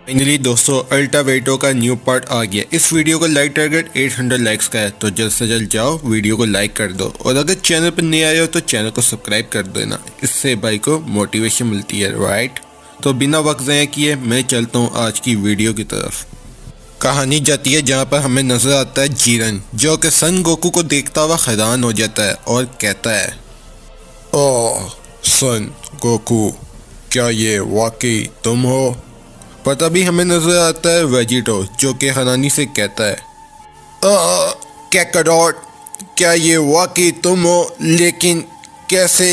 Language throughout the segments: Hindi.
फाइनली दोस्तों अल्टावेटो का न्यू पार्ट आ गया। इस वीडियो को लाइक टारगेट 800 लाइक्स का है, तो जल्द से जल्द जाओ वीडियो को लाइक कर दो और अगर चैनल पर नए आए हो तो चैनल को सब्सक्राइब कर देना। इससे भाई को मोटिवेशन मिलती है, राइट। तो बिना वक्त ज़ाया किए मैं चलता हूँ आज की वीडियो की तरफ। कहानी जाती है जहाँ पर हमें नजर आता है जीरन, जो कि सन गोकू को देखता हुआ हैरान हो जाता है और कहता है, ओह सन गोकू, क्या ये वाकई तुम हो? पर तभी हमें नजर आता है वेजिटो, जो कि हैरानी से कहता है, कैकाडॉट, क्या ये वाकई तुम हो? लेकिन कैसे?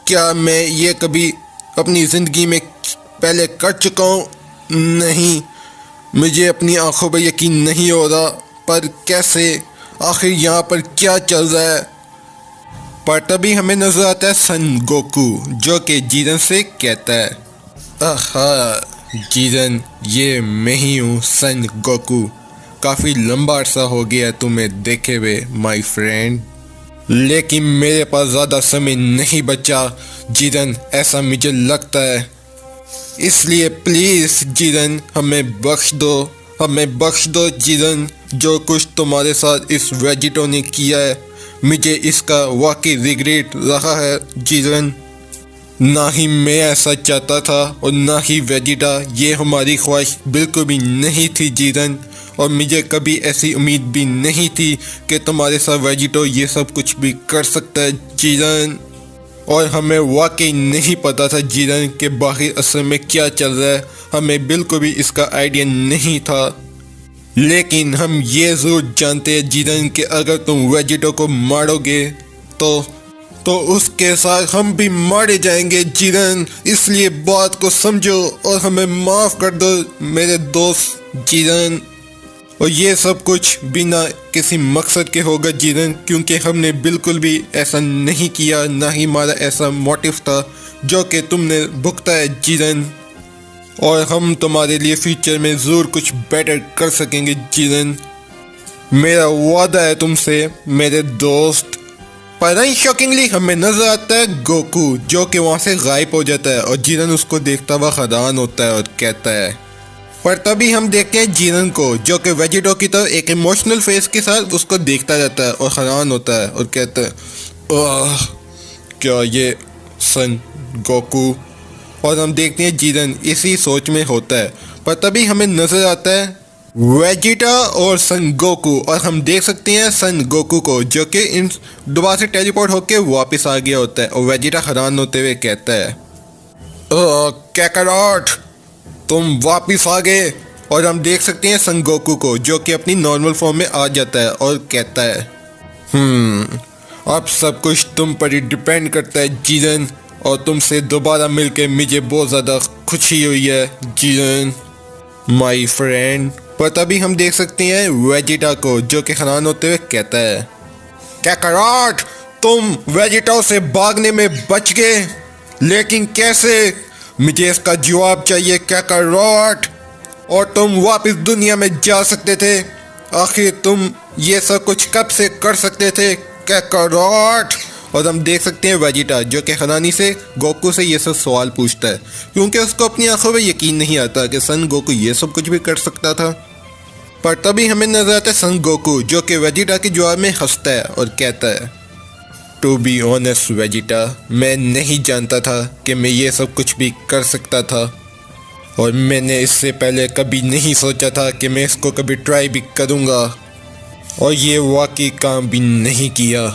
क्या मैं ये कभी अपनी ज़िंदगी में पहले कर चुका हूँ? नहीं, मुझे अपनी आंखों पर यकीन नहीं हो रहा। पर कैसे? आखिर यहाँ पर क्या चल रहा है? पर तभी हमें नजर आता है सन गोकू, जो कि जीरन से कहता है, आहा जीरन, ये मैं ही हूँ सन गोकू। काफ़ी लंबा अरसा हो गया तुम्हें देखे हुए माय फ्रेंड, लेकिन मेरे पास ज़्यादा समय नहीं बचा जीरन, ऐसा मुझे लगता है। इसलिए प्लीज़ जीरन, हमें बख्श दो जीरन। जो कुछ तुम्हारे साथ इस वेजिटो ने किया है, मुझे इसका वाकई रिग्रेट रहा है जीरन। ना ही मैं ऐसा चाहता था और ना ही वेजिटा, ये हमारी ख्वाहिश बिल्कुल भी नहीं थी जीरन। और मुझे कभी ऐसी उम्मीद भी नहीं थी कि तुम्हारे साथ वेजिटो ये सब कुछ भी कर सकता है जीरन। और हमें वाकई नहीं पता था जीरन कि बाहर असल में क्या चल रहा है, हमें बिल्कुल भी इसका आइडिया नहीं था। लेकिन हम ये ज़रूर जानते हैं जीरन कि अगर तुम वेजिटो को मारोगे तो उसके साथ हम भी मारे जाएंगे जीरन। इसलिए बात को समझो और हमें माफ़ कर दो मेरे दोस्त जीरन। और ये सब कुछ बिना किसी मकसद के होगा जीरन, क्योंकि हमने बिल्कुल भी ऐसा नहीं किया, ना ही हमारा ऐसा मोटिव था जो कि तुमने भुगता है जीरन। और हम तुम्हारे लिए फ्यूचर में ज़रूर कुछ बेटर कर सकेंगे जीरन, मेरा वादा है तुमसे मेरे दोस्त। पर शॉकिंगली हमें नजर आता है गोकू, जो कि वहाँ से गायब हो जाता है और जीरन उसको देखता हुआ हैरान होता है और कहता है। पर तभी हम देखते हैं जीरन को, जो कि वेजिटो की तरह एक इमोशनल फेस के साथ उसको देखता रहता है और हैरान होता है और कहता है, आह क्या ये सन गोकू? और हम देखते हैं जीरन इसी सोच में होता है। पर तभी हमें नजर आता है वेजिटा और सन गोकू, और हम देख सकते हैं सन गोकू को, जो कि इन दोबारा से टेलीपोर्ट होकर वापस आ गया होता है। और वेजिटा हैरान होते हुए कहता है, कैकाडॉट, तुम वापस आ गए। और हम देख सकते हैं सन गोकू को, जो कि अपनी नॉर्मल फॉर्म में आ जाता है और कहता है, अब सब कुछ तुम पर ही डिपेंड करता है जीरन, और तुमसे दोबारा मिलकर मुझे बहुत ज़्यादा खुशी हुई है जीरन माय फ्रेंड। पर तभी हम देख सकते हैं वेजिटा को, जो कि हैरान होते हुए कहता है, कैकाडॉट, तुम वेजिटा से भागने में बच गए, लेकिन कैसे? मुझे इसका जवाब चाहिए कैकाडॉट। और तुम वापस दुनिया में जा सकते थे, आखिर तुम ये सब कुछ कब से कर सकते थे कैकाडॉट? और हम देख सकते हैं वेजिटा, जो कि हैरानी से गोकू से ये सब सवाल पूछता है, क्योंकि उसको अपनी आंखों में यकीन नहीं आता कि सन गोकू ये सब कुछ भी कर सकता था। पर तभी हमें नजर आता है सन गोकू, जो कि वेजिटा के जवाब में हंसता है और कहता है, टू बी ऑनेस्ट वेजिटा, मैं नहीं जानता था कि मैं ये सब कुछ भी कर सकता था, और मैंने इससे पहले कभी नहीं सोचा था कि मैं इसको कभी ट्राई भी करूँगा, और ये वाकई काम भी नहीं किया।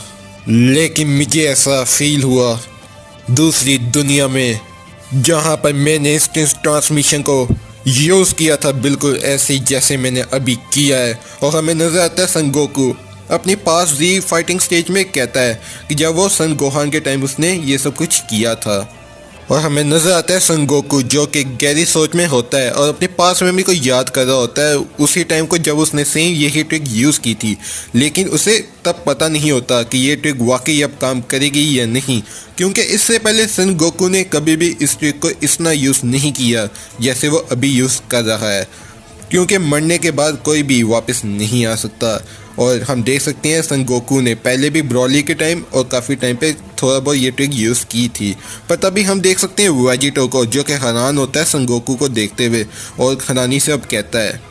लेकिन मुझे ऐसा फील हुआ दूसरी दुनिया में, जहाँ पर मैंने इंस्टेंट ट्रांसमिशन को यूज़ किया था, बिल्कुल ऐसे ही जैसे मैंने अभी किया है। और हमें नजर आता है सन गोकू अपनी पास दी फाइटिंग स्टेज में कहता है कि जब वो सन गोहान के टाइम उसने ये सब कुछ किया था। और हमें नजर आता है सन गोकू, जो कि गहरी सोच में होता है और अपने पास मेमोरी को याद कर रहा होता है उसी टाइम को जब उसने सेम यही ट्रिक यूज़ की थी। लेकिन उसे तब पता नहीं होता कि ये ट्रिक वाकई अब काम करेगी या नहीं, क्योंकि इससे पहले सन गोकू ने कभी भी इस ट्रिक को इतना यूज़ नहीं किया जैसे वो अभी यूज़ कर रहा है, क्योंकि मरने के बाद कोई भी वापस नहीं आ सकता। और हम देख सकते हैं सन गोकू ने पहले भी ब्रॉली के टाइम और काफ़ी टाइम पे थोड़ा बहुत ये ट्रिक यूज़ की थी, पर तभी हम देख सकते हैं वेजिटो को जो कि हैरान होता है सन गोकू को देखते हुए और हैरानी से अब कहता है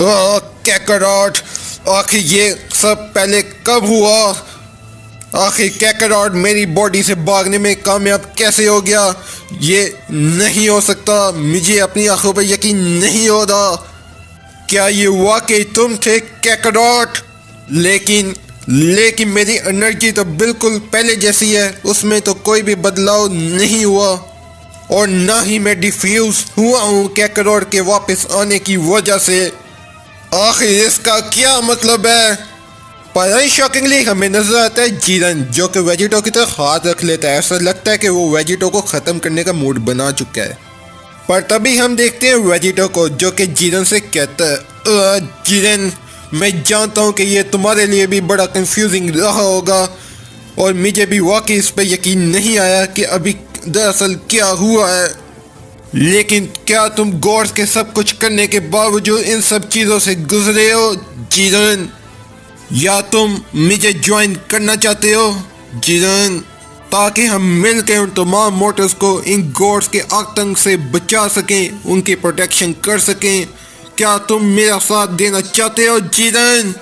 कैकरॉट, आखिर ये सब पहले कब हुआ? आखिर कैकरॉट मेरी बॉडी से भागने में कामयाब कैसे हो गया? ये नहीं हो सकता, मुझे अपनी आंखों पर यकीन नहीं हो रहा। क्या ये वाकई तुम थे कैकरॉट? लेकिन मेरी एनर्जी तो बिल्कुल पहले जैसी है, उसमें तो कोई भी बदलाव नहीं हुआ और ना ही मैं डिफ्यूज हुआ हूँ कैकरॉट के वापस आने की वजह से। आखिर इसका क्या मतलब है? पर शॉकिंगली हमें नजर आता है जीरन जो कि वेजिटो की तरफ हाथ रख लेता है। ऐसा लगता है कि वो वेजिटो को ख़त्म करने का मूड बना चुका है, पर तभी हम देखते हैं वेजिटो को जो कि जीरन से कहता है जीरन, मैं जानता हूँ कि ये तुम्हारे लिए भी बड़ा कंफ्यूजिंग रहा होगा और मुझे भी वाकई इस पर यकीन नहीं आया कि अभी दरअसल क्या हुआ है, लेकिन क्या तुम गॉड्स के सब कुछ करने के बावजूद इन सब चीज़ों से गुजरे हो जीरन? या तुम मुझे ज्वाइन करना चाहते हो जीरन, ताकि हम मिलकर उन तमाम मोटर्स को इन गॉड्स के आतंक से बचा सकें, उनकी प्रोटेक्शन कर सकें? क्या तुम मेरा साथ देना चाहते हो जीरन?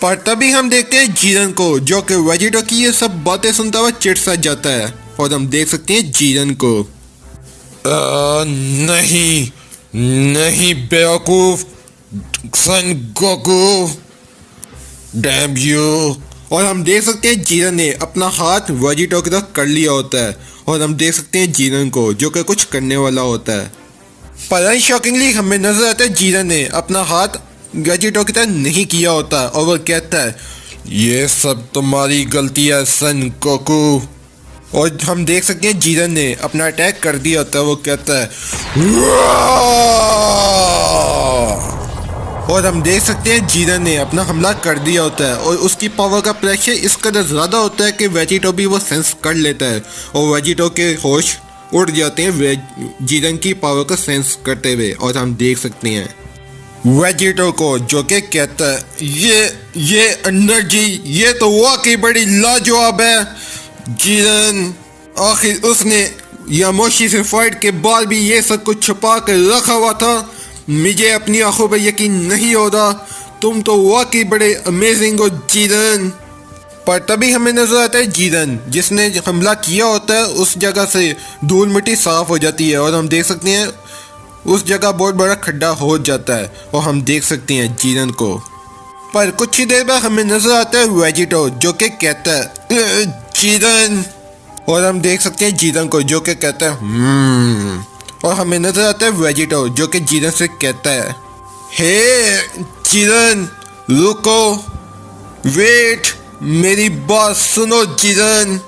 पर तभी हम देखते हैं जीरन को जो कि वेजिटो की ये सब बातें सुनता हुआ चिढ़ सा जाता है और हम देख सकते हैं जीरन को नहीं बेवकूफ सन गोकू, डैम यू। और हम देख सकते हैं जीरन ने अपना हाथ वेजिटो की तरफ कर लिया होता है और हम देख सकते हैं जीरन को जो कि कुछ करने वाला होता है, पर शॉकिंगली हमें नजर आता है जीरन ने अपना हाथ वेजिटो की तरफ नहीं किया होता और वो कहता है ये सब तुम्हारी गलती है सन गोकू। और हम देख सकते हैं जीरन ने अपना अटैक कर दिया होता है, वो कहता है और हम देख सकते हैं जीरन ने अपना हमला कर दिया होता है और उसकी पावर का प्रेशर इस कदर ज़्यादा होता है कि वेजिटो भी वो सेंस कर लेता है और वेजिटो के होश उड़ जाते हैं जीरन की पावर को सेंस करते हुए। और हम देख सकते हैं वेजिटो को जो कि कहता है ये एनर्जी ये तो वाकई बड़ी लाजवाब है जीरन, आखिर उसने यामोशी से फाइट के बाद भी ये सब कुछ छुपा कर रखा हुआ था, मुझे अपनी आंखों पर यकीन नहीं हो रहा, तुम तो वाकई बड़े अमेजिंग हो जीरन। पर तभी हमें नजर आता है जीरन जिसने हमला किया होता है उस जगह से धूल मिट्टी साफ हो जाती है और हम देख सकते हैं उस जगह बहुत बड़ा खड्डा हो जाता है और हम देख सकते हैं जीरन को। पर कुछ ही देर बाद हमें नजर आता है वेजिटो जो कि कहता है जीरन, और हम देख सकते हैं जीरन को जो कि कहता है और हमें नजर आता है वेजिटो जो कि जीरन से कहता है हे जीरन रुको, वेट, मेरी बात सुनो जीरन।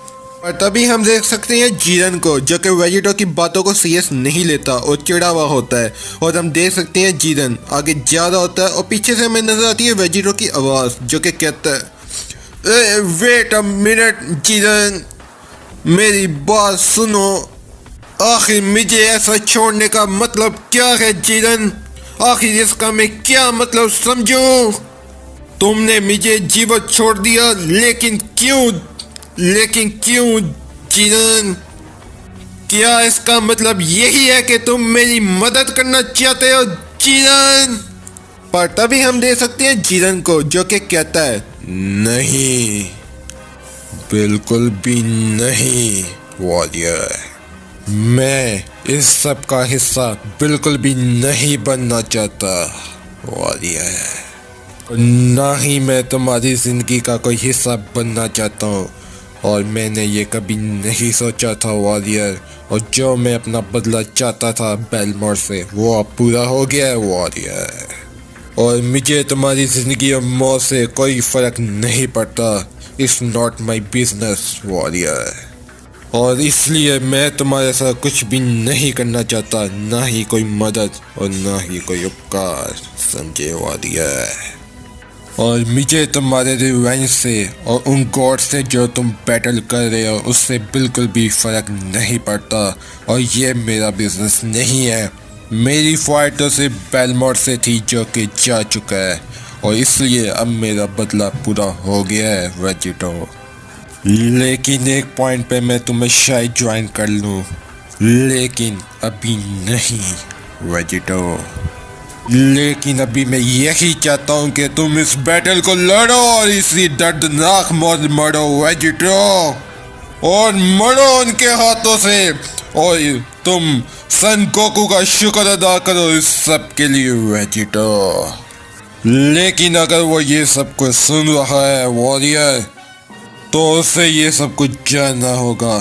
और तभी हम देख सकते हैं जीरन को जो कि वेजिटो की बातों को सीरियस नहीं लेता और चिड़ा हुआ होता है और हम देख सकते हैं जीरन आगे जा रहा होता है और पीछे से हमें नजर आती है वेजिटो की आवाज़ जो कि कहता है वेट अ मिनट जीरन, मेरी बात सुनो, आखिर मुझे ऐसा छोड़ने का मतलब क्या है जीरन? आखिर इसका मैं क्या मतलब समझूं? तुमने मुझे जीवित छोड़ दिया, लेकिन क्यों जीरन? क्या इसका मतलब यही है कि तुम मेरी मदद करना चाहते हो जीरन? पर तभी हम देख सकते हैं जीरन को जो कि कहता है नहीं, बिल्कुल भी नहीं वॉरियर, मैं इस सब का हिस्सा बिल्कुल भी नहीं बनना चाहता वॉरियर, ना ही मैं तुम्हारी ज़िंदगी का कोई हिस्सा बनना चाहता हूँ और मैंने ये कभी नहीं सोचा था वॉरियर, और जो मैं अपना बदला चाहता था बेलमोर से वो अब पूरा हो गया है वॉरियर, और मुझे तुम्हारी ज़िंदगी और मौत से कोई फ़र्क नहीं पड़ता, it's not my business warrior, और इसलिए मैं तुम्हारे साथ कुछ भी नहीं करना चाहता, ना ही कोई मदद और ना ही कोई उपकार, समझे वॉरियर। और मुझे तुम्हारे रिवेंज से और उन गॉड से जो तुम बैटल कर रहे हो उससे बिल्कुल भी फ़र्क नहीं पड़ता, और ये मेरा बिजनेस नहीं है। मेरी फाइट तो सिर्फ बेलमोर से थी जो कि जा चुका है, और इसलिए अब मेरा बदला पूरा हो गया है वेजिटो। लेकिन एक पॉइंट पे मैं तुम्हें शायद ज्वाइन कर लूँ, लेकिन अभी नहीं वेजिटो। लेकिन अभी मैं यही चाहता हूँ कि तुम इस बैटल को लड़ो और इसी दर्दनाक मौत मरो वेजिटो, और मरो उनके हाथों से। और तुम सन गोकू का शुक्र अदा करो इस सब के लिए वेजिटो। लेकिन अगर वो ये सब कुछ सुन रहा है वॉरियर, तो उसे ये सब कुछ जानना होगा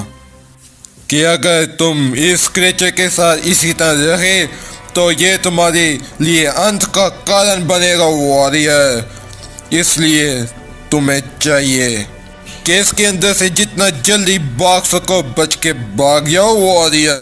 कि अगर तुम इस क्रिएचर के साथ इसी तरह रहे तो ये तुम्हारे लिए अंत का कारण बनेगा वॉरियर। इसलिए तुम्हें चाहिए कि इसके अंदर से जितना जल्दी भाग सको बच के भाग जाओ वॉरियर।